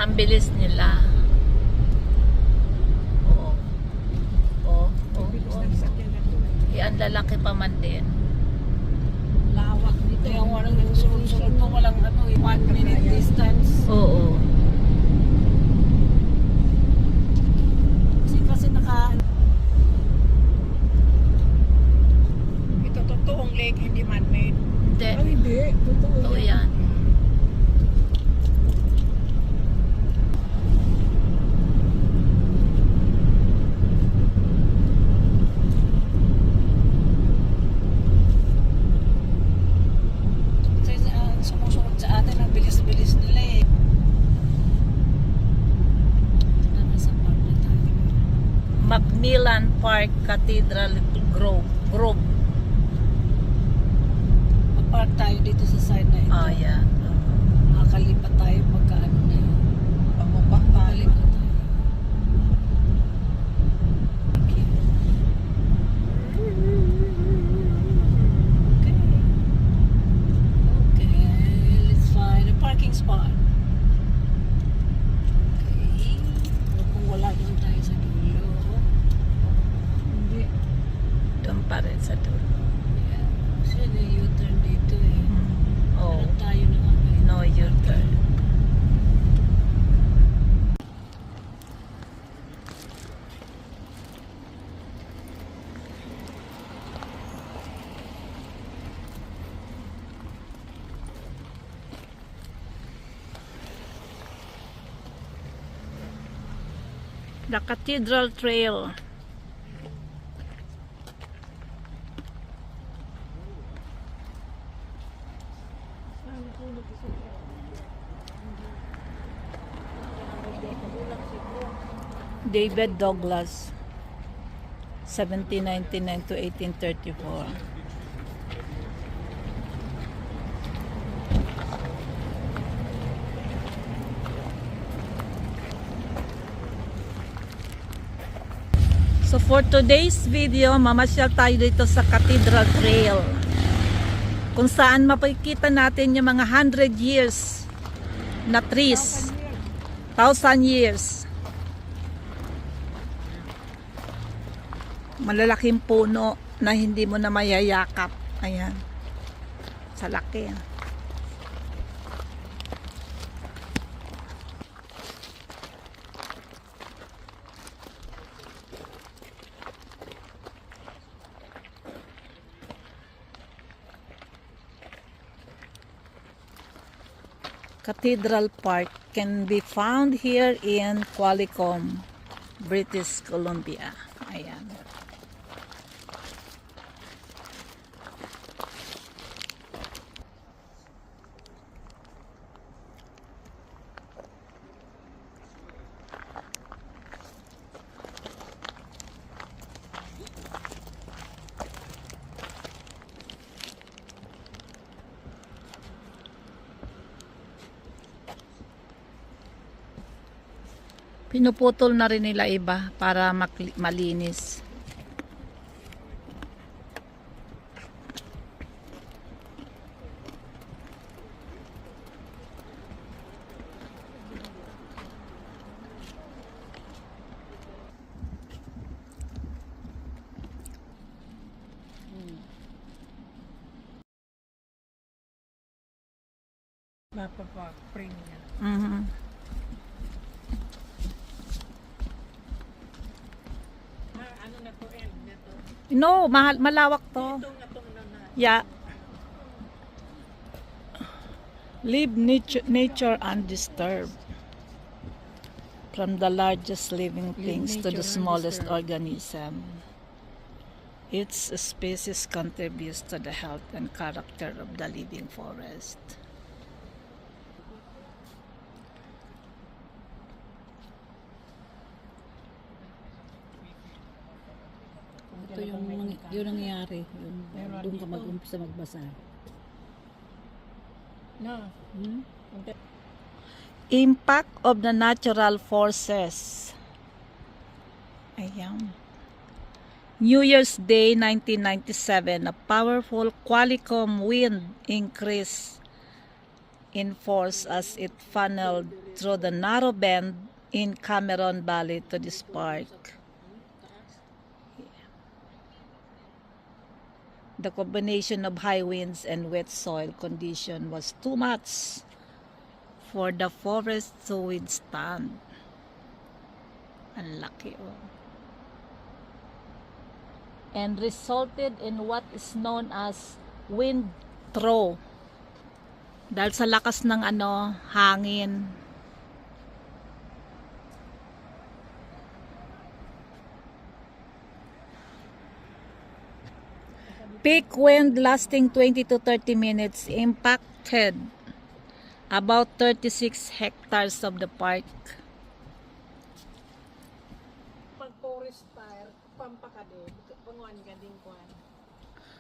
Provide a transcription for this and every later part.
Ang bilis nila. Oo. Oo. Oo. Ang lalaki pa man din. Lawak nito. Kaya walang nagsunod-sunod mo, walang 1 minute distance. Oo. Kasi ito totoong lake, hindi man-made. Hindi. Hindi. Totoo yan. Sumusunod sa atin, ang bilis-bilis nila eh. Nasa park na tayo. Macmillan Park Cathedral Grove. Mag-park tayo dito sa side na ito. Oh, yeah. Makakalipat tayo pagka ano na yun. Pababa tayo. Okay. Okay, let's find a parking spot. Okay. Kung wala doon tayo sa dulo. Hindi. Doon pa rin sa dulo. Yeah. Kasi may U-turn dito eh. Oh. Pero tayo na nga ngayon. No U-turn. The Cathedral Trail. David Douglas, 1799 to 1834. So for today's video, mamasyal tayo dito sa Cathedral Trail, kung saan mapikita natin yung mga 100 years na trees, 1,000 years. Malalaking puno na hindi mo na mayayakap. Ayan. Sa laki. Cathedral Park can be found here in Qualicum, British Columbia. Ayan. Pinuputol na rin nila iba para malinis. Mapapa-print niya. Ano na to, end na to? No, malawak to. Yeah. Leave nature undisturbed. From the largest living things to the smallest organism. Each species contributes to the health and character of the living forest. Ito yung nangyayari. Doon ka mag-umpisa magbasa. No. Impact of the natural forces. Ayan. New Year's Day 1997, a powerful Qualicum wind increased in force as it funneled through the narrow bend in Cameron Valley to this park. The combination of high winds and wet soil condition was too much for the forest to withstand. Ang laki, oh. And resulted in what is known as wind throw. Dahil sa lakas ng hangin. Peak wind lasting 20 to 30 minutes impacted about 36 hectares of the park. Pag forest fire, pampakade, panguan ka din kuan.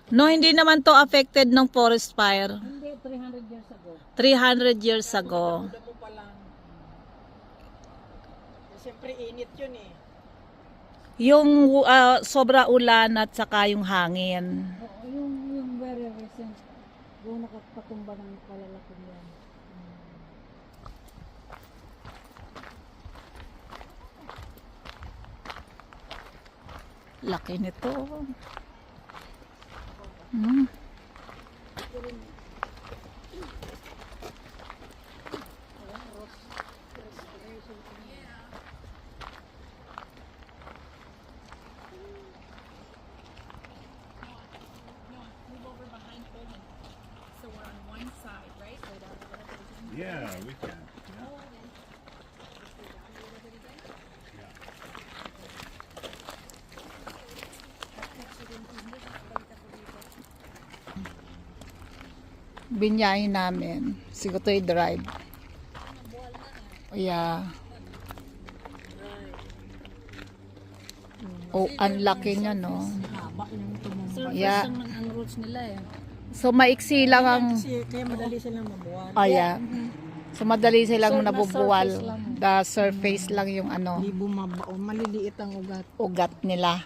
No, hindi naman to affected ng forest fire. Hindi, 300 years ago. 300 years ago. Damo pa lang. Siyempre init yun eh. Yung sobra ulan at saka yung hangin. Oo, yung very recent, doon nakapatumba ng kalalaking yan. Laki nito. Hmm. Yeah, we can. Yeah. Binyahin namin. Sigutoy drive. Yeah. Oh, ang laki niya, no? Haba yung tumumba. Yeah. Ang roots nila eh. So, maiksi lang ang... Kasi kaya madali silang mabuhat. Oh, yeah. So, madali silang So, na nabubuwal. surface lang. The surface lang yung Hindi bumabao, maliliit ang ugat. ugat nila.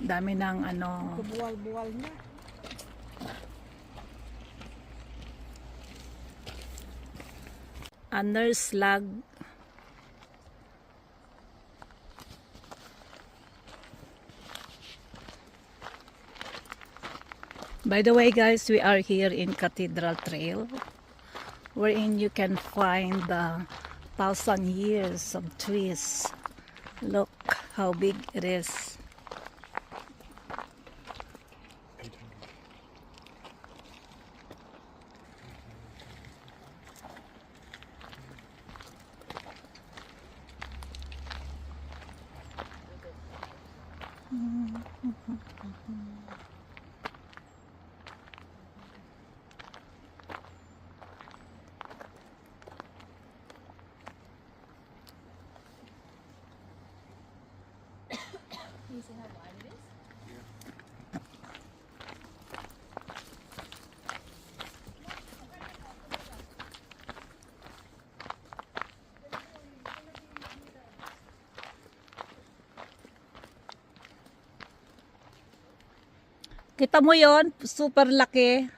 Dami ng Buwal-buwal na. nurse lag. By the way, guys, we are here in Cathedral Trail, wherein you can find the 1,000 years of trees. Look how big it is. Kita mo yon, super laki.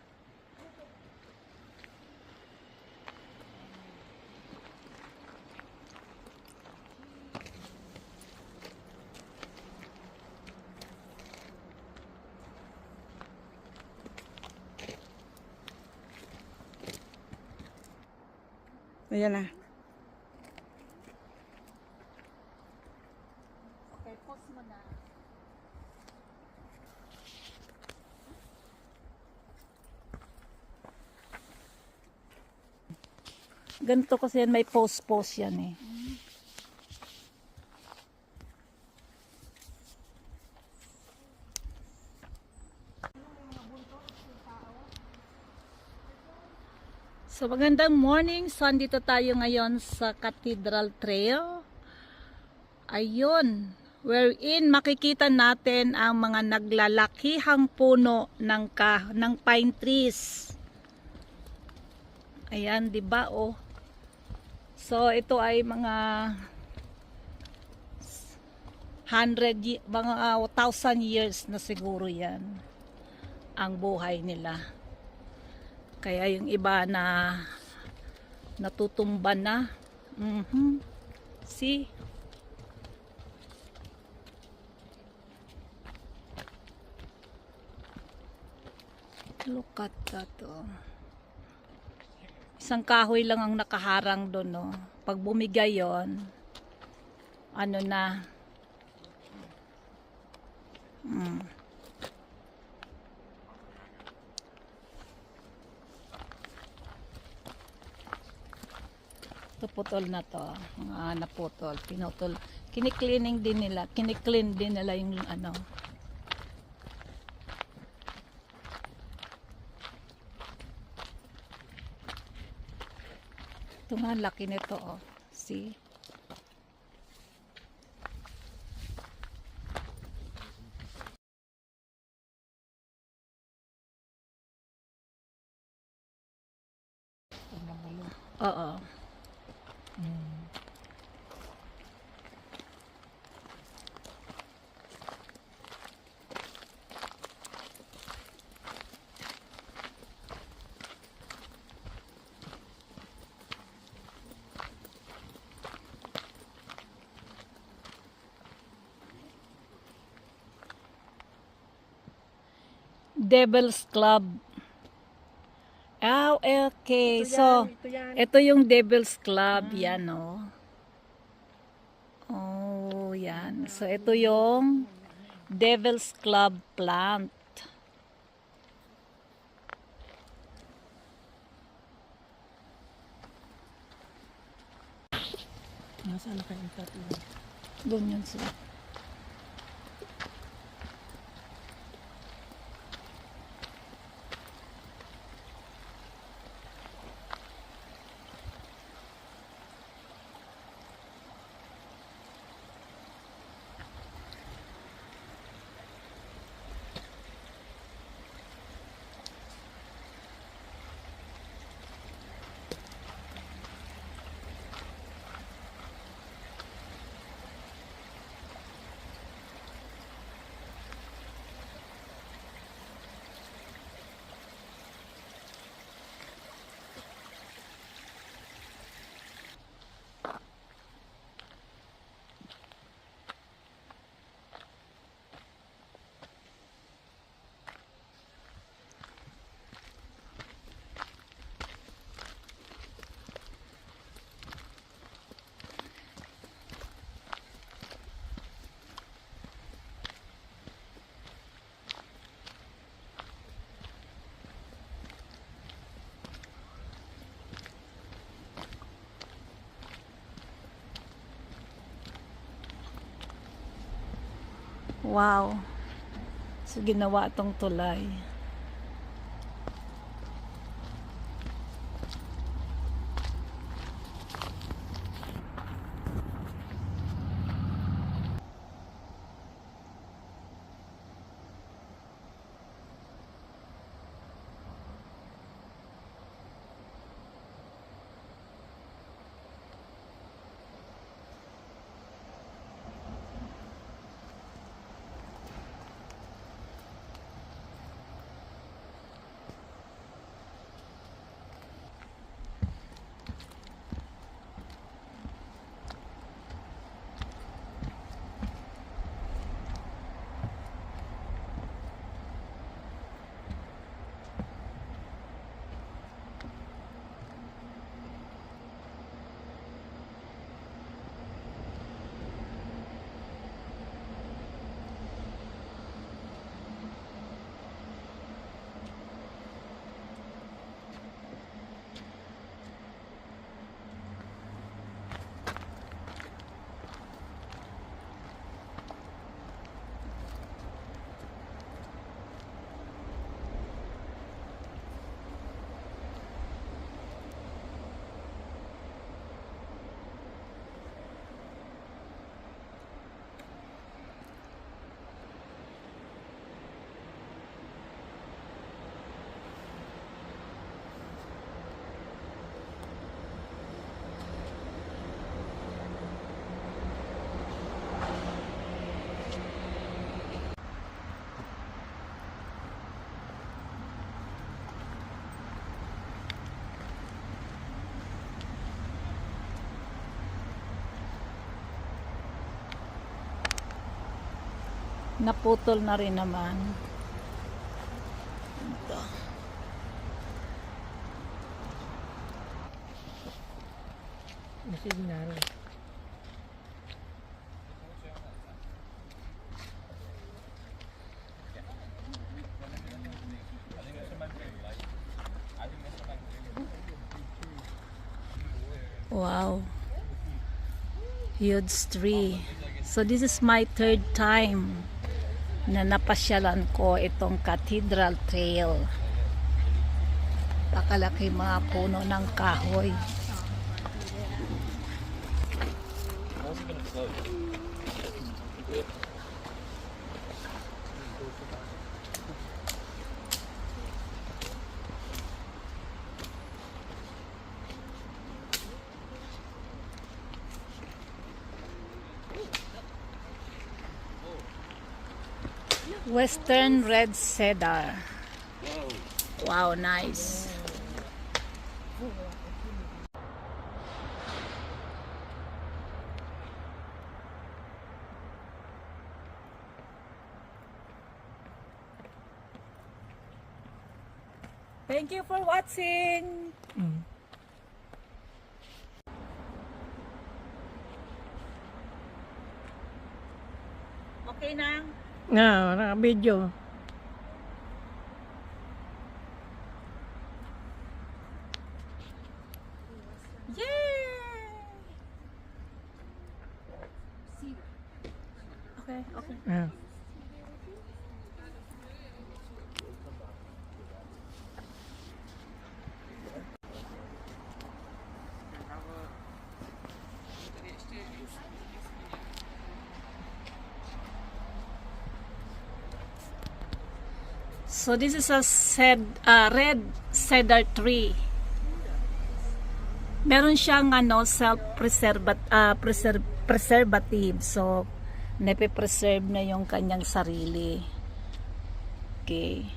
Ayan na. Okay, pause mo na. Ganito kasi yan, may post-post yan eh. So magandang morning, so andito tayo ngayon sa Cathedral Trail. Ayun, wherein makikita natin ang mga naglalakihang puno ng pine trees. Ayan, 'di ba? Oh. So ito ay mga mga 1,000 years na siguro yan ang buhay nila. Kaya yung iba na natutumba na. See? Look at that, oh. Isang kahoy lang ang nakaharang doon, no. Pag bumigay yon, ano na. Ito putol na to, mga naputol, pinutol. Kinikleaning din nila, kiniklean din nila yung ano. Ito nga, laki nito, oh. See? Oo. Devil's Club. Ah, okay. So, ito yung Devil's Club. Yan, oh. Oh, yan. So, ito yung Devil's Club plant. Nasaan kayo ito? Doon yun sila. Wow. So, ginawa itong tulay. Naputol na rin naman. Ito. Signal. Wow. Huge tree. So this is my third time na napasyalan ko itong Cathedral Trail. Pakalaki mga puno ng kahoy. Western red cedar. Wow, nice. Thank you for watching. Okay na? Nga, naka-video. Yay! Okay, okay. Ah. So this is a red cedar tree. Meron siyang preservative. So nape-preserve na yung kanyang sarili. Okay.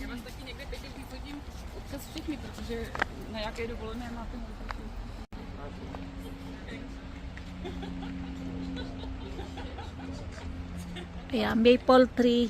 Já vás taky někde teď vyfotím odkaz všechny, protože na jaké dovolené máte možnost. Ayan, maple tree.